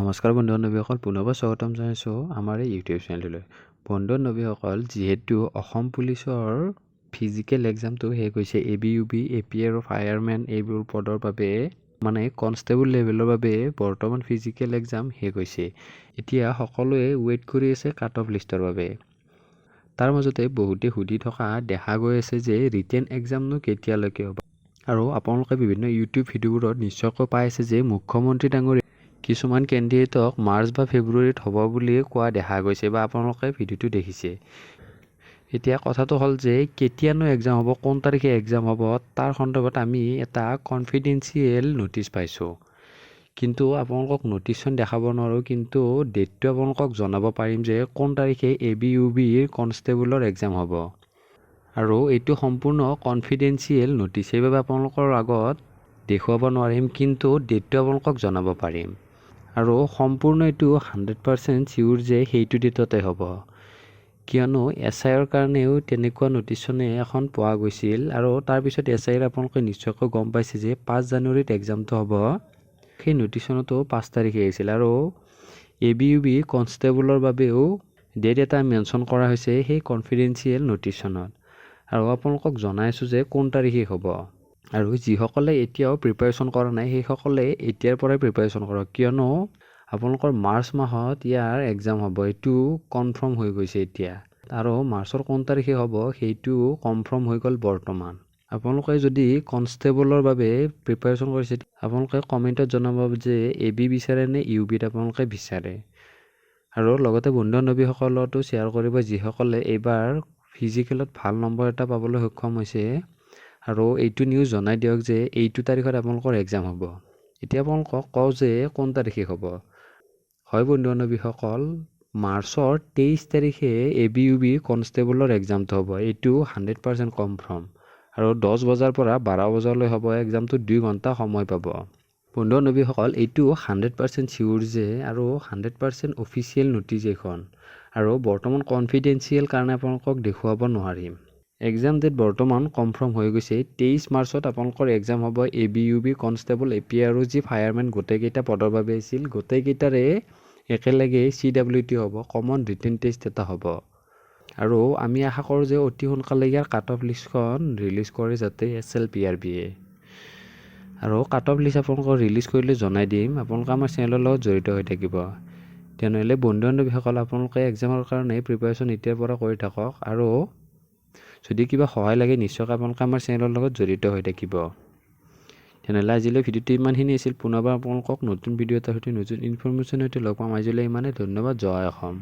নমস্কাৰ বন্ধু বান্ধৱীসকল, পুনৰবাৰ স্বাগতম জনাইছোঁ আমাৰ এই ইউটিউব চেনেললৈ। বন্ধু বান্ধৱীসকল, যিহেতু অসম পুলিচৰ ফিজিকেল এক্সামটো শেষ হৈছে, ABUB, AP আৰু ফায়াৰমেন এইবোৰ পদৰ বাবে কনষ্টেবল লেভেলৰ বাবে বৰ্তমান ফিজিকেল এক্সাম শেষ হৈছে। এতিয়া সকলোৱে ৱেইট কৰি আছে কাট অফ লিষ্টৰ বাবে। তাৰ মাজতে বহুতে সুধি থকা দেখা গৈ আছে যে ৰিটেন এক্সামনো কেতিয়ালৈকে হ'ব। আৰু আপোনালোকে বিভিন্ন ইউটিউব ভিডিঅ'বোৰত নিশ্চয়কৈ পাই আছে যে মুখ্যমন্ত্ৰী ডাঙৰীয়াই কিছুমান কেণ্ডিডেটক মাৰ্চ বা ফেব্ৰুৱাৰীত হ'ব বুলি কোৱা দেখা গৈছে বা আপোনালোকে ভিডিঅ'টো দেখিছে। এতিয়া কথাটো হ'ল যে কেতিয়ানো এক্সাম হ'ব, কোন তাৰিখে এক্সাম হ'ব, তাৰ সন্দৰ্ভত আমি এটা কনফিডেঞ্চিয়েল ন'টিচ পাইছোঁ। কিন্তু আপোনালোকক ন'টিচখন দেখাব নোৱাৰোঁ, কিন্তু ডেটটো আপোনালোকক জনাব পাৰিম যে কোন তাৰিখে ABUBৰ কনষ্টেবলৰ এক্সাম হ'ব। আৰু এইটো সম্পূৰ্ণ কনফিডেঞ্চিয়েল ন'টিচ, সেইবাবে আপোনালোকৰ আগত দেখুৱাব নোৱাৰিম, কিন্তু ডেটটো আপোনালোকক জনাব পাৰিম। আৰু সম্পূৰ্ণ এইটো 100% চিয়ৰ যে সেইটো ডেটতে হ'ব, কিয়নো SIৰ কাৰণেও তেনেকুৱা ন'টিচনে এখন পোৱা গৈছিল। আৰু তাৰপিছত SIৰ আপোনালোকে নিশ্চয়কৈ গম পাইছে যে 5 জানুৱাৰীত এক্সামটো হ'ব। সেই ন'টিচনতো 5 তাৰিখে আহিছিল। আৰু ABUB কনষ্টেবলৰ বাবেও ডেট এটা মেনশ্যন কৰা হৈছে সেই কনফিডেঞ্চিয়েল ন'টিচনত। আৰু আপোনালোকক জনাইছোঁ যে কোন তাৰিখে হ'ব। আৰু যিসকলে এতিয়াও প্ৰিপাৰেশ্যন কৰা নাই সেইসকলে এতিয়াৰ পৰাই প্ৰিপাৰেশ্যন কৰক, কিয়নো আপোনালোকৰ মাৰ্চ মাহত ইয়াৰ এক্সাম হ'ব, এইটো কনফাৰ্ম হৈ গৈছে এতিয়া। আৰু মাৰ্চৰ কোন তাৰিখে হ'ব সেইটো কনফাৰ্ম হৈ গ'ল বৰ্তমান। আপোনালোকে যদি কনষ্টেবলৰ বাবে প্ৰিপাৰেশ্যন কৰিছে, আপোনালোকে কমেণ্টত জনাব যে AB বিচাৰে নে UBত আপোনালোকে বিচাৰে। আৰু লগতে বন্ধু বান্ধৱীসকলতো শ্বেয়াৰ কৰিব যিসকলে এইবাৰ ফিজিকেলত ভাল নম্বৰ এটা পাবলৈ সক্ষম হৈছে। আৰু এইটো নিউজ জনাই দিয়ক যে এইটো তাৰিখত আপোনালোকৰ এক্সাম হ'ব। এতিয়া আপোনালোকক কওঁ যে কোন তাৰিখে হ'ব। হয় বন্ধু বান্ধৱীসকল, মাৰ্চৰ 23 তাৰিখে ABUB কনষ্টেবলৰ এক্সামটো হ'ব, এইটো 100% কনফাৰ্ম। আৰু 10 বজাৰ পৰা 12 বজালৈ হ'ব এক্সামটো, 2 ঘণ্টা সময় পাব। বন্ধু বান্ধৱীসকল, এইটো 100% চিয়ৰ যে আৰু 100% অফিচিয়েল ন'টিচ এইখন। আৰু বৰ্তমান কনফিডেঞ্চিয়েল কাৰণে আপোনালোকক দেখুৱাব নোৱাৰিম। এক্সাম ডেট বৰ্তমান কনফাৰ্ম হৈ গৈছে। 23 মাৰ্চত আপোনালোকৰ এক্সাম হ'ব ABUB কনষ্টেবল, AP আৰু যি ফায়াৰমেন গোটেইকেইটা পদৰ বাবে আছিল, গোটেইকেইটাৰে একেলগে CWT হ'ব, কমন ৰিটেন টেষ্ট এটা হ'ব। আৰু আমি আশা কৰোঁ যে অতি সোনকালে ইয়াৰ কাট অফ লিষ্টখন ৰিলিজ কৰে যাতে SLPRBয়ে। আৰু কাট অফ লিষ্ট আপোনালোকক ৰিলিজ কৰিলে জনাই দিম, আপোনালোকে আমাৰ চেনেলৰ লগত জড়িত হৈ থাকিব। তেনেহ'লে বন্ধু বান্ধৱীসকল, আপোনালোকে এক্সামৰ কাৰণে প্ৰিপাৰেশ্যন এতিয়াৰ পৰা কৰি থাকক। আৰু যদি কিবা সহায় লাগে নিশ্চয়কৈ আপোনালোকে আমাৰ চেনেলৰ লগত জড়িত হৈ থাকিব। তেনেহ'লে আজিলৈ ভিডিঅ'টো ইমানখিনি আছিল। পুনৰবাৰ আপোনালোকক নতুন ভিডিঅ' এটাৰ সৈতে নতুন ইনফৰমেশ্যনৰ সৈতে লগ পাম। আজিলৈ ইমানে, ধন্যবাদ। জয় অসম।